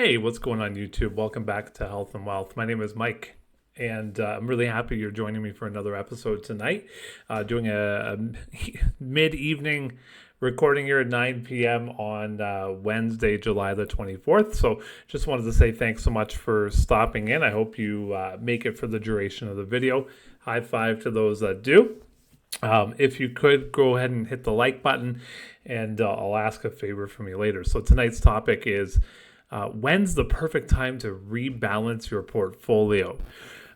Hey, what's going on YouTube? Welcome back to Health and Wealth. My name is Mike, and I'm really happy you're joining me for another episode tonight. Doing a mid-evening recording here at 9 p.m. on Wednesday, July the 24th. So just wanted to say thanks so much for stopping in. I hope you make it for the duration of the video. High five to those that do. If you could go ahead and hit the like button, and I'll ask a favor from you later. So tonight's topic is when's the perfect time to rebalance your portfolio?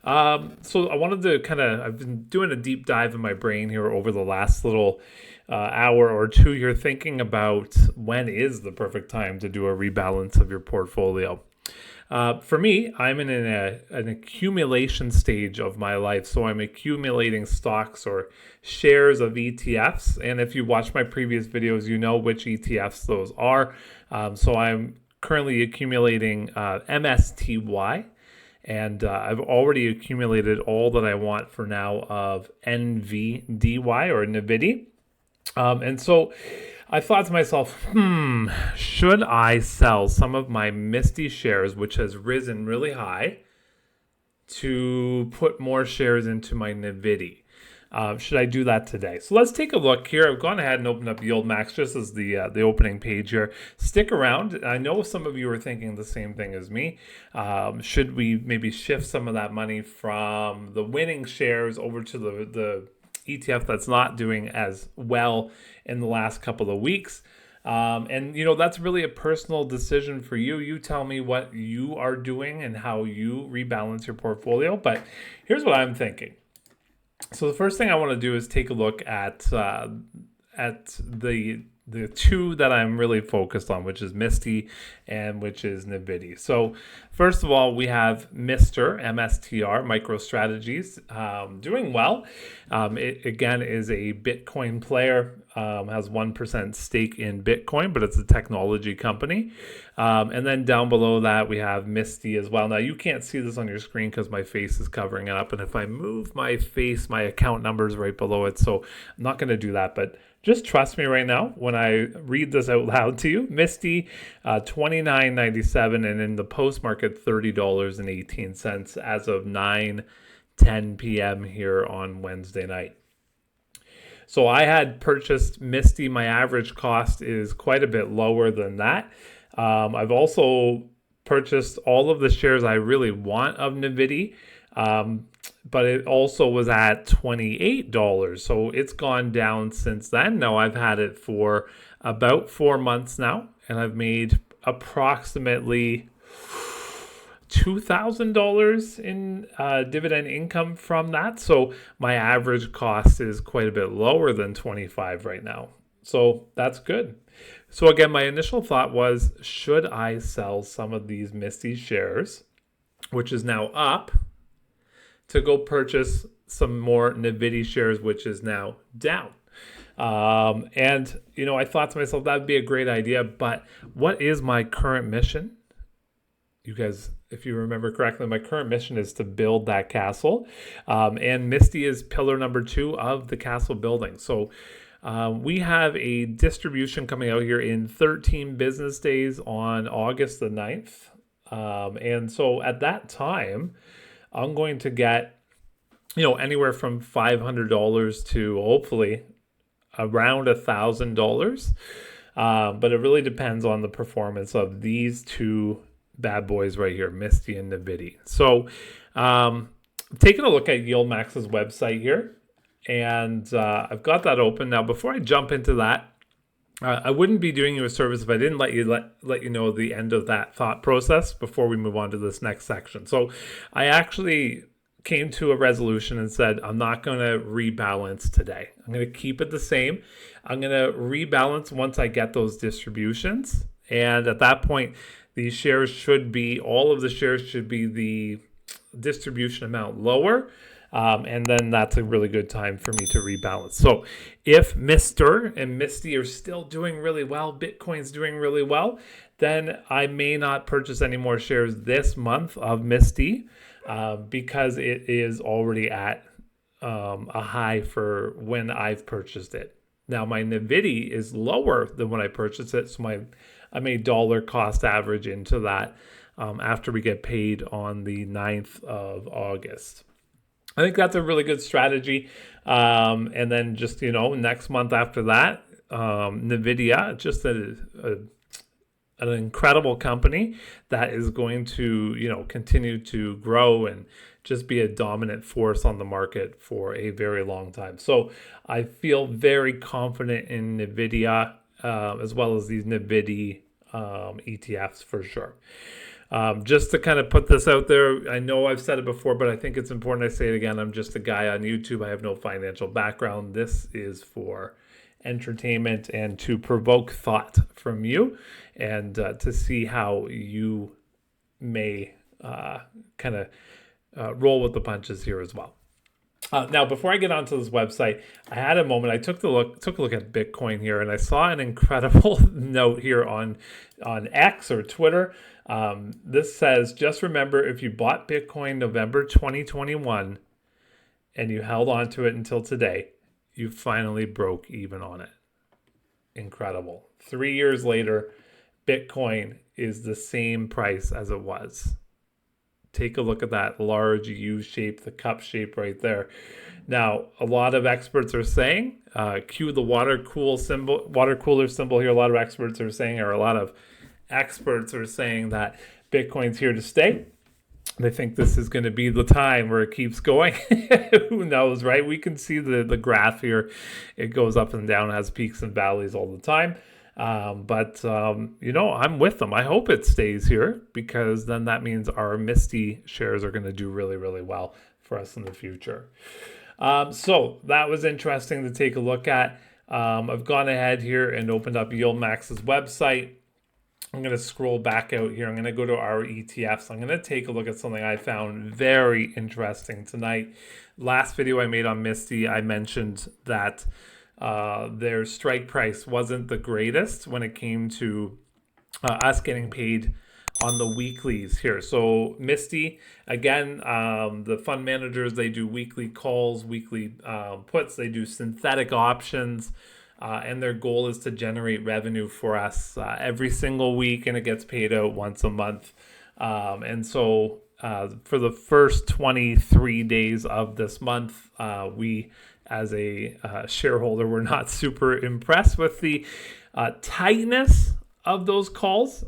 So I wanted to I've been doing a deep dive in my brain here over the last little hour or two here, thinking about when is the perfect time to do a rebalance of your portfolio. For me, I'm in an accumulation stage of my life. So I'm accumulating stocks or shares of ETFs. And if you watch my previous videos, you know which ETFs those are. So I'm currently accumulating MSTY. And I've already accumulated all that I want for now of NVDY or NVDY. And so I thought to myself, should I sell some of my MSTY shares, which has risen really high, to put more shares into my NVDY? Should I do that today? So let's take a look here. I've gone ahead and opened up Yieldmax just as the opening page here. Stick around. I know some of you are thinking the same thing as me. Should we maybe shift some of that money from the winning shares over to the ETF that's not doing as well in the last couple of weeks? And that's really a personal decision for you. You tell me what you are doing and how you rebalance your portfolio. But here's what I'm thinking. So the first thing I want to do is take a look at the two that I'm really focused on, which is MSTY and which is NVDY. So first of all, we have mstr, MSTR, MicroStrategies, doing well. It again is a Bitcoin player, has 1% stake in Bitcoin, but it's a technology company. And then down below that, we have MSTY as well. Now you can't see this on your screen because my face is covering it up. And if I move my face, my account number is right below it. So I'm not going to do that, but just trust me right now when I read this out loud to you. MSTY, $29.97, and in the post market, $30.18 as of 9:10 p.m. here on Wednesday night. So I had purchased MSTY. My average cost is quite a bit lower than that. I've also purchased all of the shares I really want of NVDY. But it also was at $28. So it's gone down since then. Now I've had it for about 4 months now, and I've made approximately $2,000 in dividend income from that. So my average cost is quite a bit lower than $25 right now. So that's good. So again, my initial thought was, should I sell some of these MSTY shares, which is now up, to go purchase some more NVDY shares, which is now down. And I thought to myself, that'd be a great idea, but what is my current mission? You guys, if you remember correctly, my current mission is to build that castle. And MSTY is pillar number 2 of the castle building. So we have a distribution coming out here in 13 business days on August the 9th. And so at that time, I'm going to get, anywhere from $500 to hopefully around $1,000. But it really depends on the performance of these two bad boys right here, MSTY and NVDY. So taking a look at Yieldmax's website here, and I've got that open. Now, before I jump into that, I wouldn't be doing you a service if I didn't let you know the end of that thought process before we move on to this next section. So I actually came to a resolution and said, I'm not going to rebalance today. I'm going to keep it the same. I'm going to rebalance once I get those distributions. And at that point, these shares all of the shares should be the distribution amount lower. And then that's a really good time for me to rebalance. So if mstr and MSTY are still doing really well, Bitcoin's doing really well, then I may not purchase any more shares this month of MSTY because it is already at a high for when I've purchased it. Now my NVDY is lower than when I purchased it, so I made dollar cost average into that after we get paid on the 9th of August. I think that's a really good strategy. And then just, next month after that, NVIDIA, just an incredible company that is going to, continue to grow and just be a dominant force on the market for a very long time. So I feel very confident in NVIDIA as well as these NVDY ETFs for sure. Just to kind of put this out there, I know I've said it before, but I think it's important I say it again. I'm just a guy on YouTube. I have no financial background. This is for entertainment and to provoke thought from you and to see how you may kind of roll with the punches here as well. Now, before I get onto this website, I had a moment. I took a look at Bitcoin here, and I saw an incredible note here on X or Twitter. This says, just remember, if you bought Bitcoin November 2021 and you held on to it until today, you finally broke even on it. Incredible. 3 years later, Bitcoin is the same price as it was. Take a look at that large U shape, the cup shape right there. Now, a lot of experts are saying, cue the water cooler symbol here. A lot of experts are saying, or a lot of experts are saying that Bitcoin's here to stay. They think this is going to be the time where it keeps going. Who knows, right? We can see the graph here. It goes up and down, has peaks and valleys all the time. But I'm with them. I hope it stays here because then that means our MSTY shares are going to do really, really well for us in the future. So that was interesting to take a look at. I've gone ahead here and opened up Yieldmax's website. I'm going to scroll back out here. I'm going to go to our ETFs. I'm going to take a look at something I found very interesting tonight. Last video I made on MSTY, I mentioned that their strike price wasn't the greatest when it came to us getting paid on the weeklies here. So MSTY, again, the fund managers, they do weekly calls, weekly puts, they do synthetic options, and their goal is to generate revenue for us every single week, and it gets paid out once a month. And so for the first 23 days of this month, we as a shareholder were not super impressed with the tightness of those calls.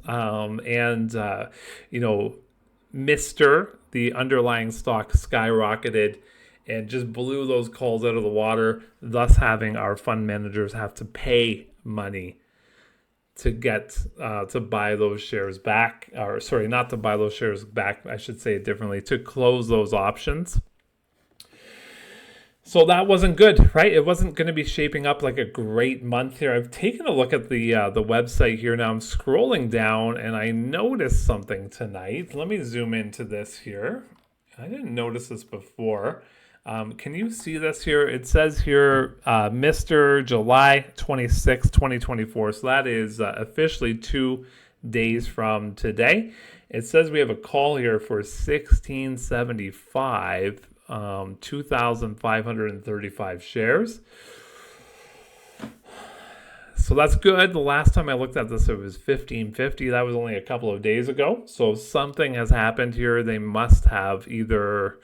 mstr, the underlying stock, skyrocketed and just blew those calls out of the water, thus having our fund managers have to pay money to get to buy those shares back, or sorry, not to buy those shares back, I should say it differently, to close those options. So that wasn't good, right? It wasn't going to be shaping up like a great month here. I've taken a look at the website here now. I'm scrolling down and I noticed something tonight. Let me zoom into this here. I didn't notice this before. Can you see this here? It says here, Mr. July 26, 2024. So that is officially 2 days from today. It says we have a call here for 1675, 2,535 shares. So that's good. The last time I looked at this, it was 1550. That was only a couple of days ago. So something has happened here. They must have either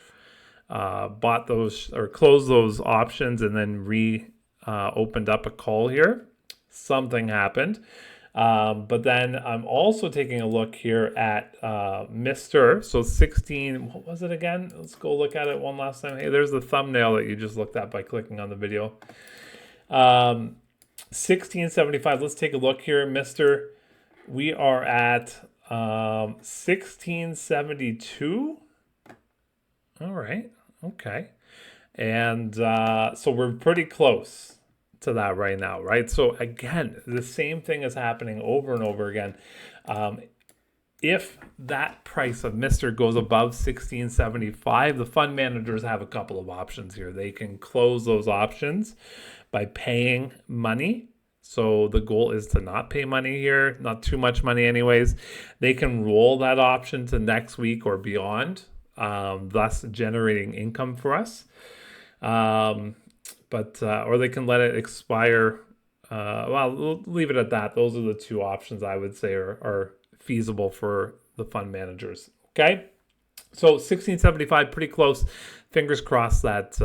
bought those or closed those options and then opened up a call here. Something happened. But then I'm also taking a look here at mstr. So 16, what was it again? Let's go look at it one last time. Hey, there's the thumbnail that you just looked at by clicking on the video. 1675. Let's take a look here. mstr, we are at 1672. All right. Okay. And so we're pretty close to that right now, right? So again, the same thing is happening over and over again. If that price of mstr goes above 1675, the fund managers have a couple of options here. They can close those options by paying money. So the goal is to not pay money here, not too much money anyways. They can roll that option to next week or beyond, thus generating income for us. but or they can let it expire. Well, we'll leave it at that. Those are the two options I would say are feasible for the fund managers. Okay, so 1675, pretty close. Fingers crossed that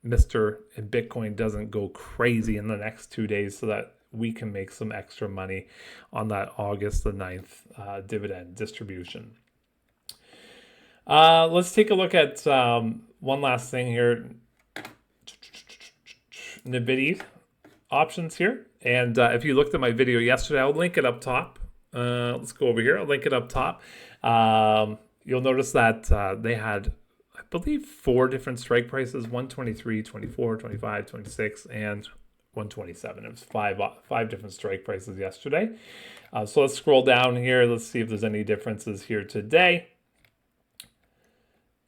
Mr. and Bitcoin doesn't go crazy in the next 2 days so that we can make some extra money on that August the 9th dividend distribution. Let's take a look at one last thing here. NVDY options here. And if you looked at my video yesterday, I'll link it up top. Let's go over here. I'll link it up top. You'll notice that they had, I believe, 4 different strike prices: 123, 24, 25, 26, and 127. It was five different strike prices yesterday. So let's scroll down here. Let's see if there's any differences here today.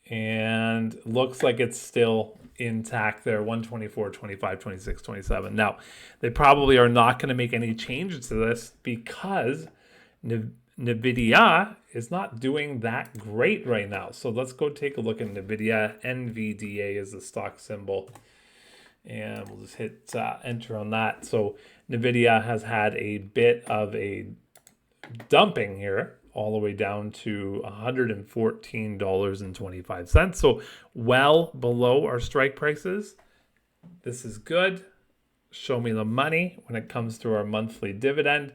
And looks like it's still intact there: 124, 25, 26, 27. Now, they probably are not going to make any changes to this because NVDA is not doing that great right now. So let's go take a look at NVIDIA. NVDA is the stock symbol. And we'll just hit enter on that. So NVIDIA has had a bit of a dumping here, all the way down to $114.25. So well below our strike prices. This is good. Show me the money when it comes to our monthly dividend.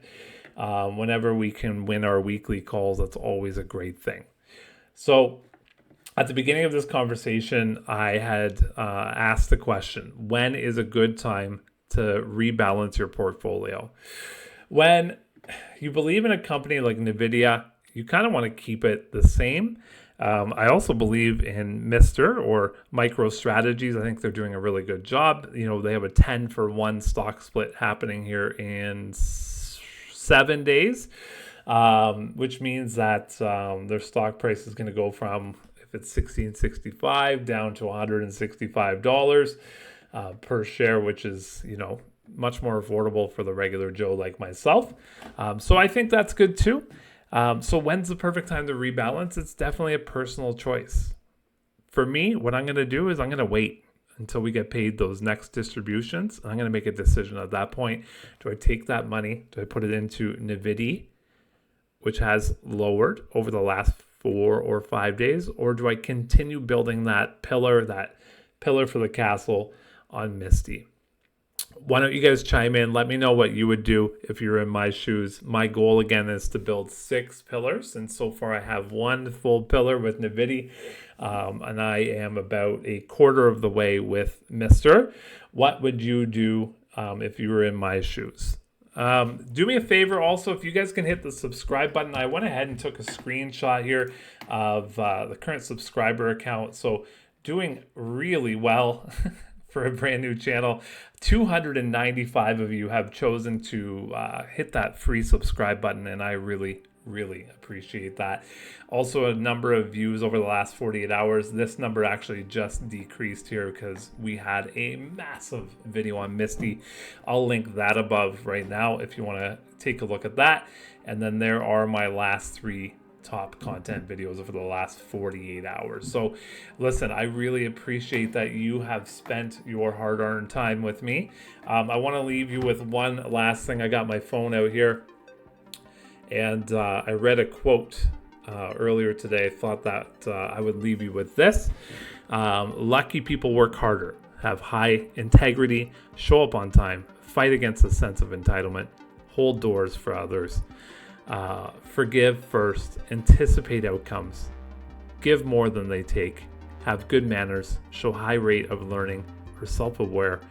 Whenever we can win our weekly calls, that's always a great thing. So at the beginning of this conversation, I had asked the question, when is a good time to rebalance your portfolio? When you believe in a company like NVIDIA, you kind of want to keep it the same. I also believe in mstr or MicroStrategies. I think they're doing a really good job. You know, they have a 10-for-1 stock split happening here in 7 days, which means that their stock price is going to go from, if it's $16.65 down to $165 per share, which is, you know, much more affordable for the regular Joe like myself. So I think that's good too. So when's the perfect time to rebalance? It's definitely a personal choice. For me, what I'm going to do is I'm going to wait until we get paid those next distributions. I'm going to make a decision at that point. Do I take that money? Do I put it into NVDY, which has lowered over the last 4 or 5 days? Or do I continue building that pillar for the castle on MSTY? Why don't you guys chime in? Let me know what you would do if you're in my shoes. My goal, again, is to build 6 pillars. And so far, I have 1 full pillar with NVDY. And I am about a quarter of the way with mstr. What would you do if you were in my shoes? Do me a favor also, if you guys can hit the subscribe button. I went ahead and took a screenshot here of the current subscriber account. So doing really well for a brand new channel. 295 of you have chosen to hit that free subscribe button, and I really appreciate that. Also, a number of views over the last 48 hours. This number actually just decreased here because we had a massive video on MSTY. I'll link that above right now if you want to take a look at that. And then there are my last 3 top content videos over the last 48 hours. So listen, I really appreciate that you have spent your hard-earned time with me. I want to leave you with one last thing. I got my phone out here and I read a quote earlier today. I thought that I would leave you with this. Lucky people work harder, have high integrity, show up on time, fight against a sense of entitlement, hold doors for others, forgive first, anticipate outcomes, give more than they take, have good manners, show high rate of learning, are self-aware,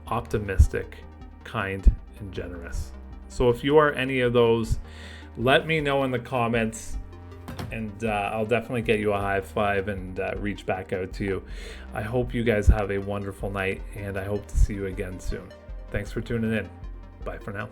optimistic, kind, and generous. So if you are any of those, let me know in the comments, and I'll definitely get you a high five and reach back out to you. I hope you guys have a wonderful night, and I hope to see you again soon. Thanks for tuning in. Bye for now.